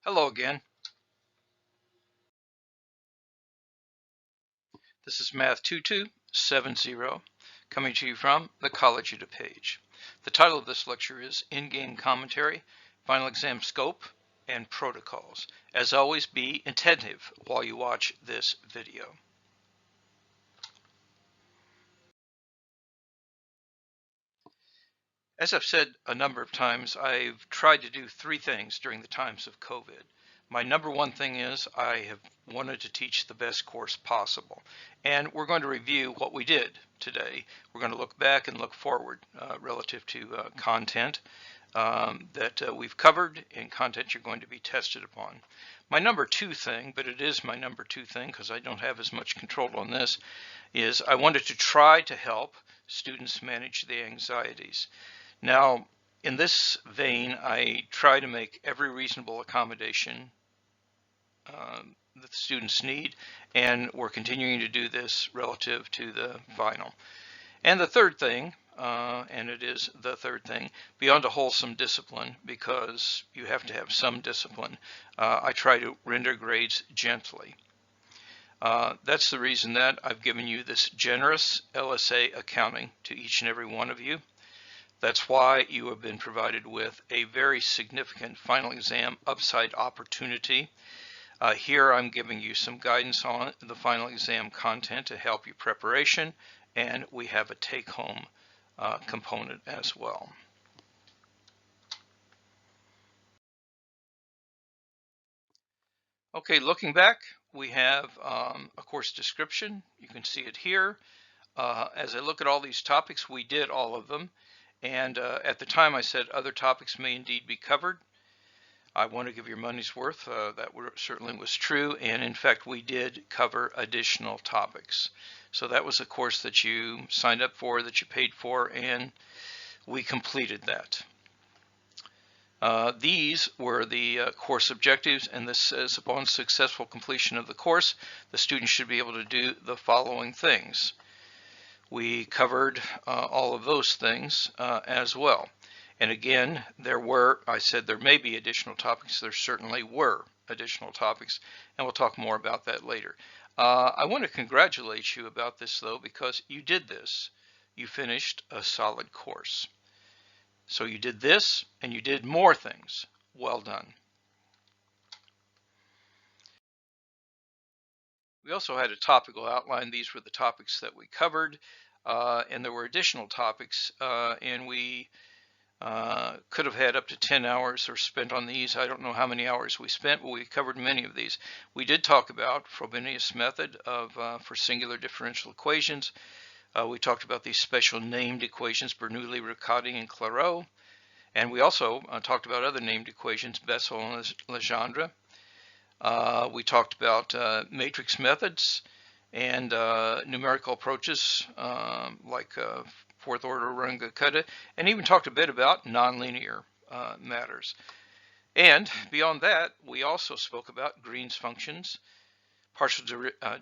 Hello again. This is Math 2270 coming to you from the College of DuPage. The title of this lecture is In-Game Commentary, Final Exam Scope, and Protocols. As always, be attentive while you watch this video. As I've said a number of times, I've tried to do three things during the times of COVID. My number one thing is I have wanted to teach the best course possible. And we're going to review what we did today. We're going to look back and look forward relative to content that we've covered and content you're going to be tested upon. My number two thing, but it is my number two thing because I don't have as much control on this, is I wanted to try to help students manage the anxieties. Now, in this vein, I try to make every reasonable accommodation that the students need, and we're continuing to do this relative to the final. And the third thing, and it is the third thing, beyond a wholesome discipline, because you have to have some discipline, I try to render grades gently. That's the reason that I've given you this generous LSA accounting to each and every one of you. That's why you have been provided with a very significant final exam upside opportunity. Here I'm giving you some guidance on the final exam content to help you preparation, and we have a take-home component as well. Okay, looking back, we have a course description. You can see it here. As I look at all these topics, we did all of them. And at the time I said other topics may indeed be covered. I want to give your money's worth. That certainly was true. And in fact, we did cover additional topics. So that was a course that you signed up for, that you paid for, and we completed that. These were the course objectives, and this says upon successful completion of the course, the student should be able to do the following things. We covered all of those things as well. And again, I said there may be additional topics. There certainly were additional topics, and we'll talk more about that later. I want to congratulate you about this, though, because you did this. You finished a solid course. So you did this, and you did more things. Well done. We also had a topical outline. These were the topics that we covered, and there were additional topics, and we could have had up to 10 hours or spent on these. I don't know how many hours we spent, but we covered many of these. We did talk about Frobenius method for singular differential equations. We talked about these special named equations, Bernoulli, Riccati, and Clairaut. And we also talked about other named equations, Bessel and Legendre. We talked about matrix methods and numerical approaches like fourth order Runge-Kutta, and even talked a bit about nonlinear matters. And beyond that, we also spoke about Green's functions, partial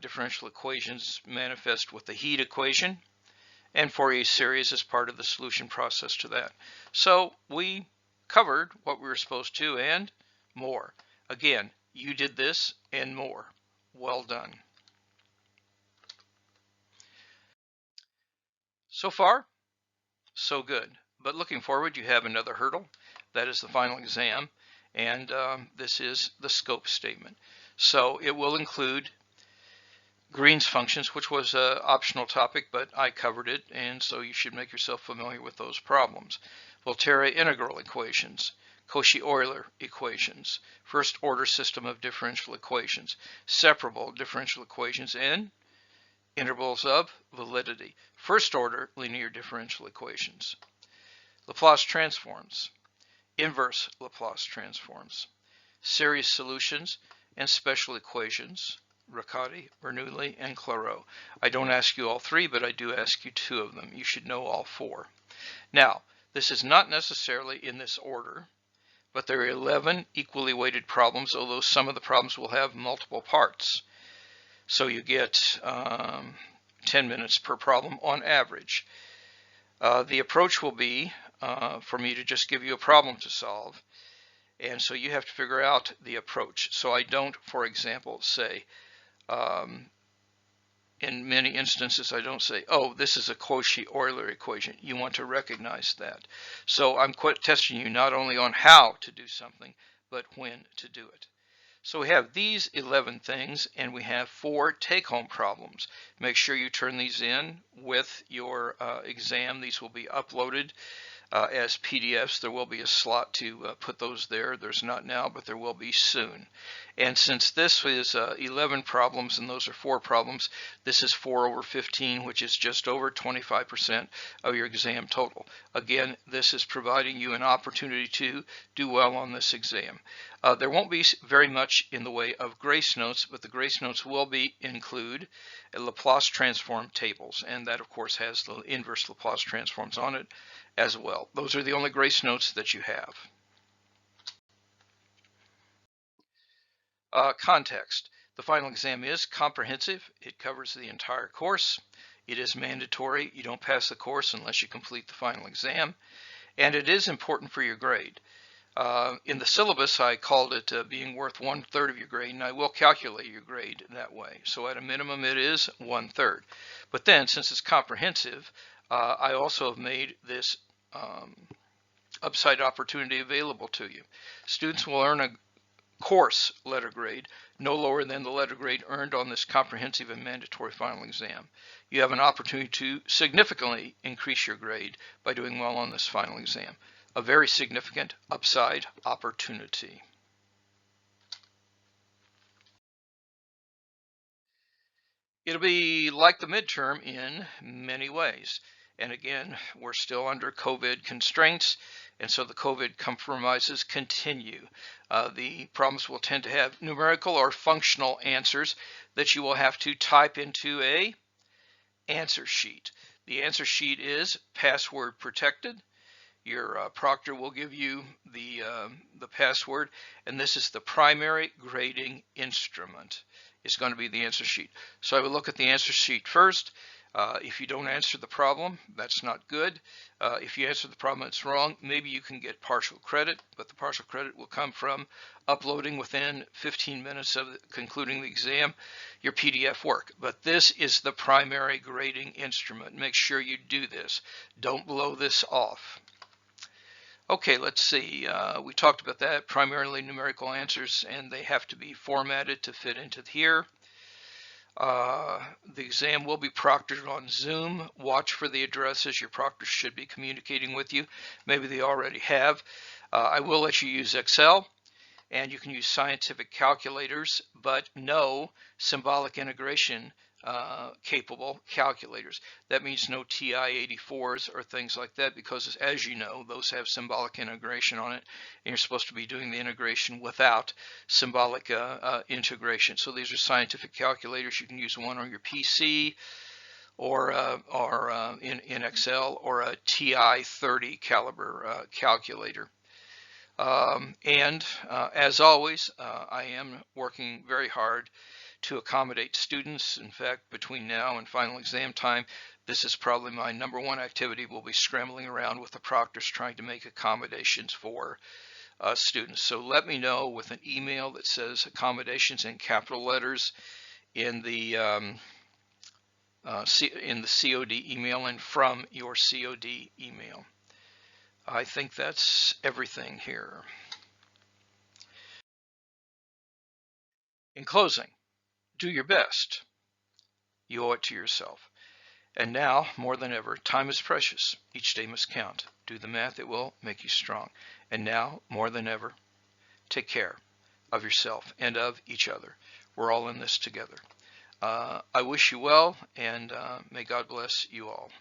differential equations manifest with the heat equation, and Fourier series as part of the solution process to that. So we covered what we were supposed to and more. Again, you did this and more. Well done. So far, so good. But looking forward, you have another hurdle. That is the final exam. And this is the scope statement. So it will include Green's functions, which was an optional topic, but I covered it. And so you should make yourself familiar with those problems. Volterra integral equations, Cauchy-Euler equations, first order system of differential equations, separable differential equations, and intervals of validity, first order linear differential equations, Laplace transforms, inverse Laplace transforms, series solutions, and special equations, Riccati, Bernoulli, and Clairaut. I don't ask you all three, but I do ask you two of them. You should know all four. Now, this is not necessarily in this order, but there are 11 equally weighted problems, although some of the problems will have multiple parts. So you get 10 minutes per problem on average. The approach will be for me to just give you a problem to solve, And so you have to figure out the approach. So I don't, for example, say, in many instances, I don't say, oh, this is a Cauchy-Euler equation. You want to recognize that. So I'm testing you not only on how to do something, but when to do it. So we have these 11 things, and we have 4 take-home problems. Make sure you turn these in with your exam. These will be uploaded as PDFs. There will be a slot to put those there. There's not now, but there will be soon. And since this is 11 problems and those are 4 problems, this is 4 over 15, which is just over 25% of your exam total. Again, this is providing you an opportunity to do well on this exam. There won't be very much in the way of grace notes, but the grace notes will include Laplace transform tables, and that of course has the inverse Laplace transforms on it as well. Those are the only grace notes that you have. Context. The final exam is comprehensive. It covers the entire course. It is mandatory. You don't pass the course unless you complete the final exam. And it is important for your grade. In the syllabus, I called it being worth 1/3 of your grade, and I will calculate your grade that way. So at a minimum, it is 1/3. But then, since it's comprehensive, I also have made this upside opportunity available to you. Students will earn a course letter grade no lower than the letter grade earned on this comprehensive and mandatory final exam. You have an opportunity to significantly increase your grade by doing well on this final exam. A very significant upside opportunity. It'll be like the midterm in many ways. And again, we're still under COVID constraints, and so the COVID compromises continue. The problems will tend to have numerical or functional answers that you will have to type into a answer sheet. The answer sheet is password protected. Your proctor will give you the password, and this is the primary grading instrument. It's going to be the answer sheet. So I will look at the answer sheet first. If you don't answer the problem, that's not good. If you answer the problem it's wrong, maybe you can get partial credit, but the partial credit will come from uploading within 15 minutes of concluding the exam your PDF work. But this is the primary grading instrument. Make sure you do this. Don't blow this off. Okay, let's see. We talked about that, primarily numerical answers, and they have to be formatted to fit into here. The exam will be proctored on Zoom. Watch for the addresses. Your proctor should be communicating with you. Maybe they already have. I will let you use Excel, and you can use scientific calculators, but no symbolic integration capable calculators. That means no TI-84s or things like that, because as you know, those have symbolic integration on it, and you're supposed to be doing the integration without symbolic integration. So these are scientific calculators. You can use one on your PC or in Excel, or a TI-30 caliber calculator. As always, I am working very hard to accommodate students. In fact, between now and final exam time, this is probably my #1 activity. We'll be scrambling around with the proctors trying to make accommodations for students. So let me know with an email that says accommodations in capital letters in the COD email and from your COD email. I think that's everything here. In closing, do your best. You owe it to yourself. And now, more than ever, time is precious. Each day must count. Do the math, it will make you strong. And now, more than ever, take care of yourself and of each other. We're all in this together. I wish you well, and may God bless you all.